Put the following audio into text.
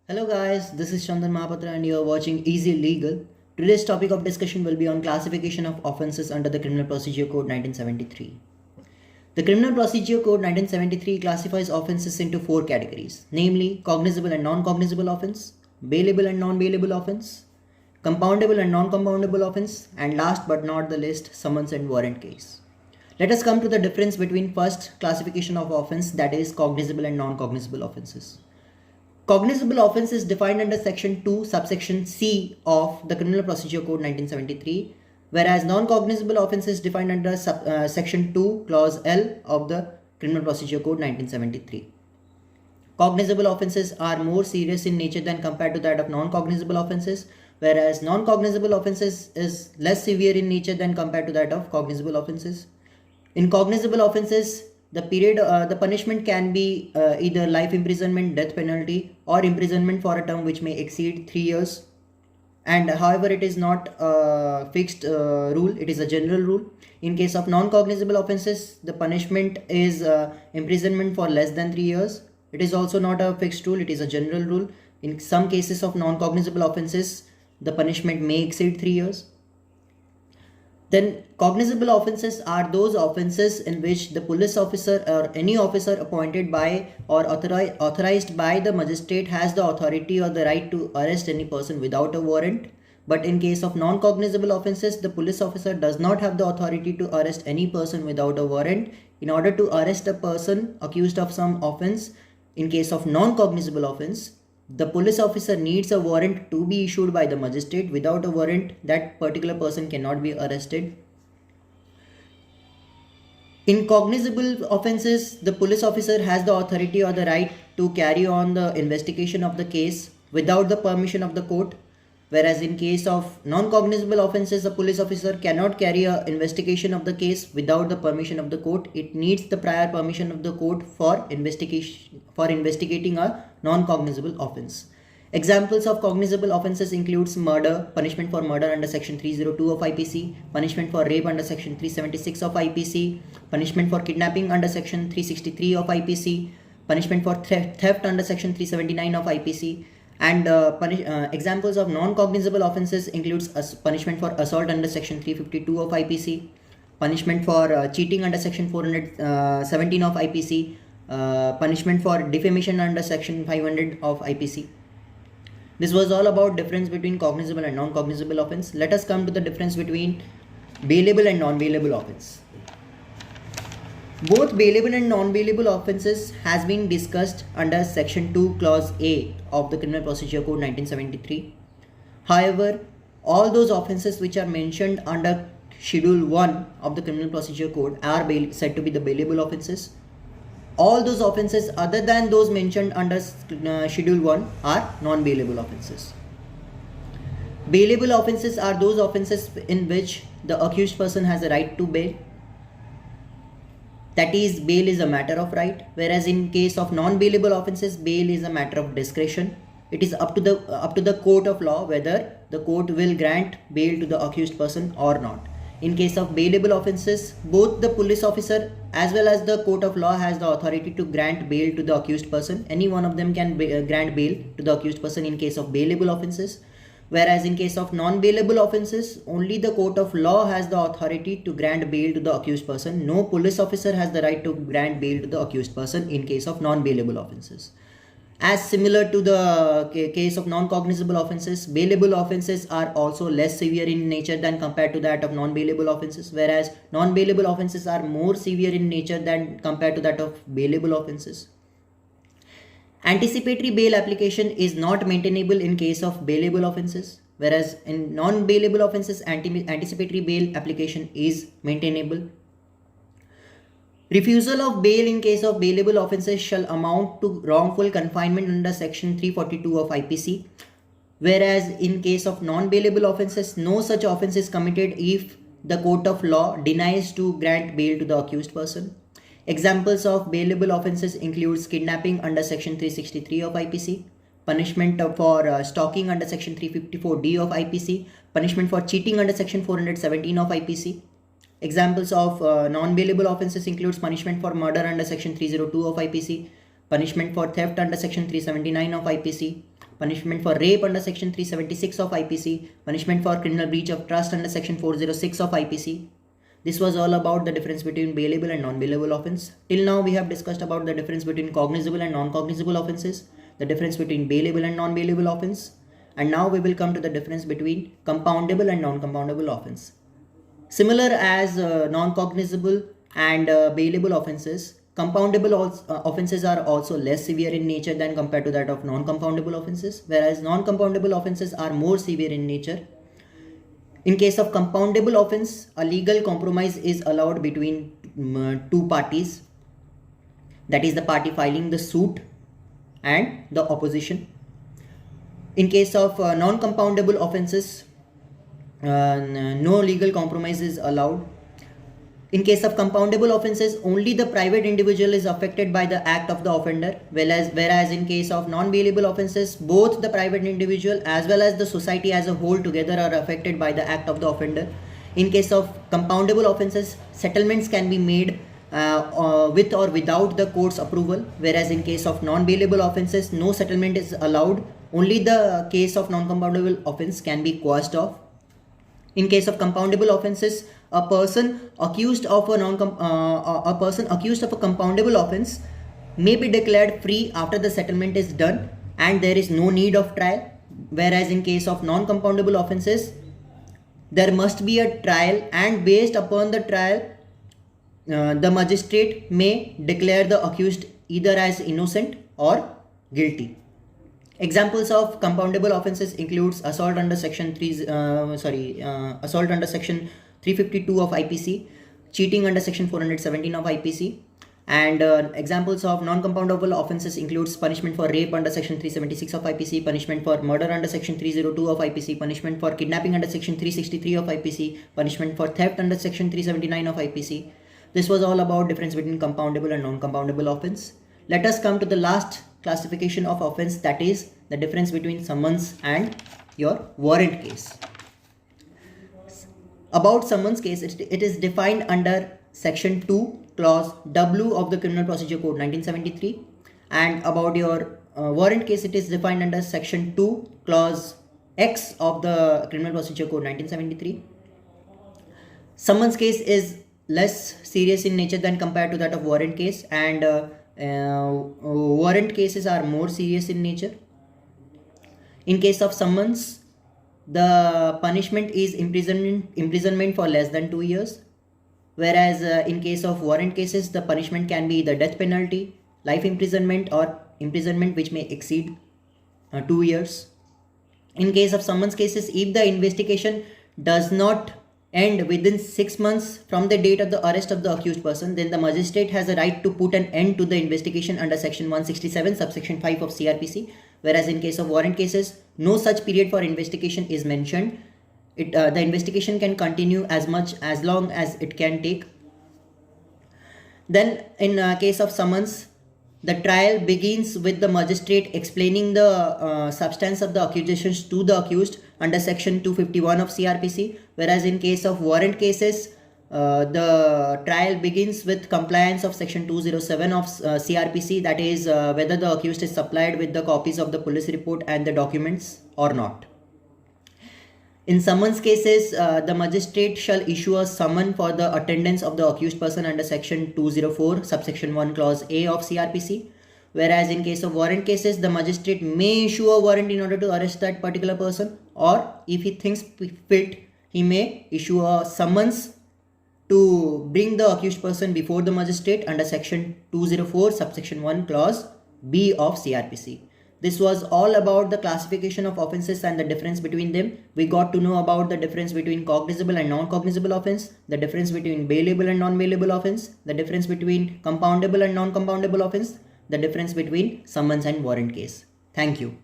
Hello guys, this is Chandan Mahapatra and you are watching Easy Legal. Today's topic of discussion will be on classification of offences under the Criminal Procedure Code 1973. The Criminal Procedure Code 1973 classifies offences into four categories, namely cognizable and non-cognizable offence, bailable and non-bailable offence, compoundable and non-compoundable offence, and last but not the least, summons and warrant case. Let us come to the difference between first classification of offence, that is cognizable and non-cognizable offences. Cognizable offence is defined under section 2 subsection C of the Criminal Procedure Code 1973, whereas non-cognizable offence is defined under section 2 clause L of the Criminal Procedure Code 1973. Cognizable offences are more serious in nature than compared to that of non-cognizable offences, whereas non-cognizable offences is less severe in nature than compared to that of cognizable offences. In cognizable offences, the punishment can be either life imprisonment, death penalty, or imprisonment for a term which may exceed 3 years. And however, it is not a fixed rule, it is a general rule. In case of non-cognizable offences, the punishment is imprisonment for less than 3 years. It is also not a fixed rule, it is a general rule. In some cases of non-cognizable offences, the punishment may exceed 3 years. Then cognizable offences are those offences in which the police officer or any officer appointed by or authorized by the magistrate has the authority or the right to arrest any person without a warrant. But in case of non-cognizable offences, the police officer does not have the authority to arrest any person without a warrant. In order to arrest a person accused of some offence, in case of non-cognizable offence, the police officer needs a warrant to be issued by the magistrate. Without a warrant, that particular person cannot be arrested. In cognizable offences, the police officer has the authority or the right to carry on the investigation of the case without the permission of the court. Whereas in case of non-cognizable offences, the police officer cannot carry an investigation of the case without the permission of the court. It needs the prior permission of the court for investigating a non-cognizable offence. Examples of cognizable offences includes murder, punishment for murder under section 302 of IPC, punishment for rape under section 376 of IPC, punishment for kidnapping under section 363 of IPC, punishment for theft under section 379 of IPC. And examples of non-cognizable offences includes punishment for assault under section 352 of IPC, punishment for cheating under section 417 of IPC, punishment for defamation under section 500 of IPC. This was all about difference between cognizable and non-cognizable offence. Let us come to the difference between bailable and non-bailable offence. Both bailable and non-bailable offences has been discussed under section 2 clause A of the Criminal Procedure Code 1973. However, all those offences which are mentioned under schedule 1 of the Criminal Procedure Code are said to be the bailable offences. All those offences other than those mentioned under schedule 1 are non-bailable offences. Bailable offences are those offences in which the accused person has a right to bail. That is, bail is a matter of right, whereas in case of non-bailable offences, bail is a matter of discretion. It is up to the court of law whether the court will grant bail to the accused person or not. In case of bailable offences, both the police officer as well as the court of law has the authority to grant bail to the accused person. Any one of them can grant bail to the accused person in case of bailable offences. Whereas in case of non-bailable offences, only the court of law has the authority to grant bail to the accused person. No police officer has the right to grant bail to the accused person in case of non-bailable offences. As similar to the case of non-cognizable offences, bailable offences are also less severe in nature than compared to that of non-bailable offences, whereas non-bailable offences are more severe in nature than compared to that of bailable offences. Anticipatory bail application is not maintainable in case of bailable offences, whereas in non-bailable offences, anticipatory bail application is maintainable. Refusal of bail in case of bailable offences shall amount to wrongful confinement under section 342 of IPC, whereas in case of non-bailable offences, no such offence is committed if the court of law denies to grant bail to the accused person. Examples of bailable offences includes kidnapping under section 363 of IPC, punishment for stalking under section 354D of IPC, punishment for cheating under section 417 of IPC. Examples of non-bailable offences includes punishment for murder under section 302 of IPC, punishment for theft under section 379 of IPC, punishment for rape under section 376 of IPC, punishment for criminal breach of trust under section 406 of IPC. This was all about the difference between bailable and non-bailable offense. Till now we have discussed about the difference between cognizable and non-cognizable offenses, the difference between bailable and non-bailable offense, and now we will come to the difference between compoundable and non-compoundable offense. Similar as non-cognizable and bailable offenses, compoundable offenses are also less severe in nature than compared to that of non-compoundable offenses, whereas non-compoundable offenses are more severe in nature. In case of compoundable offense, a legal compromise is allowed between two parties, that is the party filing the suit and the opposition. In case of non-compoundable offenses, no legal compromise is allowed. In case of compoundable offenses, only the private individual is affected by the act of the offender, whereas in case of non-bailable offenses, both the private individual as well as the society as a whole together are affected by the act of the offender. In case of compoundable offenses, settlements can be made with or without the court's approval, whereas in case of non-bailable offenses, no settlement is allowed. Only the case of non-compoundable offense can be quashed off. In case of compoundable offenses, a person accused of a compoundable offense may be declared free after the settlement is done and there is no need of trial, whereas in case of non-compoundable offenses, there must be a trial, and based upon the trial, the magistrate may declare the accused either as innocent or guilty. Examples of compoundable offenses includes assault under section 352 of IPC, cheating under section 417 of IPC, and examples of non-compoundable offenses includes punishment for rape under section 376 of IPC, punishment for murder under section 302 of IPC, punishment for kidnapping under section 363 of IPC, punishment for theft under section 379 of IPC. This was all about difference between compoundable and non-compoundable offense. Let us come to the last classification of offense, that is the difference between summons and your warrant case. About summons case, it is defined under section 2 clause W of the Criminal Procedure Code 1973, and about your warrant case, it is defined under section 2 clause X of the Criminal Procedure Code 1973. Summons case is less serious in nature than compared to that of warrant case, and warrant cases are more serious in nature. In case of summons, the punishment is imprisonment for less than 2 years, whereas in case of warrant cases, the punishment can be either death penalty, life imprisonment, or imprisonment which may exceed 2 years. In case of summons cases, if the investigation does not end within 6 months from the date of the arrest of the accused person, then the magistrate has a right to put an end to the investigation under section 167 subsection 5 of CrPC, whereas in case of warrant cases, no such period for investigation is mentioned. The investigation can continue as long as it can take. Then in case of summons, the trial begins with the magistrate explaining the substance of the accusations to the accused under section 251 of CrPC, whereas in case of warrant cases, the trial begins with compliance of section 207 of CrPC, that is whether the accused is supplied with the copies of the police report and the documents or not. In summons cases, the magistrate shall issue a summon for the attendance of the accused person under section 204 subsection 1 clause A of CrPC, whereas in case of warrant cases, the magistrate may issue a warrant in order to arrest that particular person, or if he thinks fit, he may issue a summons to bring the accused person before the magistrate under section 204 subsection 1 clause B of CrPC. This was all about the classification of offenses and the difference between them. We got to know about the difference between cognizable and non-cognizable offense, the difference between bailable and non-bailable offense, the difference between compoundable and non-compoundable offense, the difference between summons and warrant case. Thank you.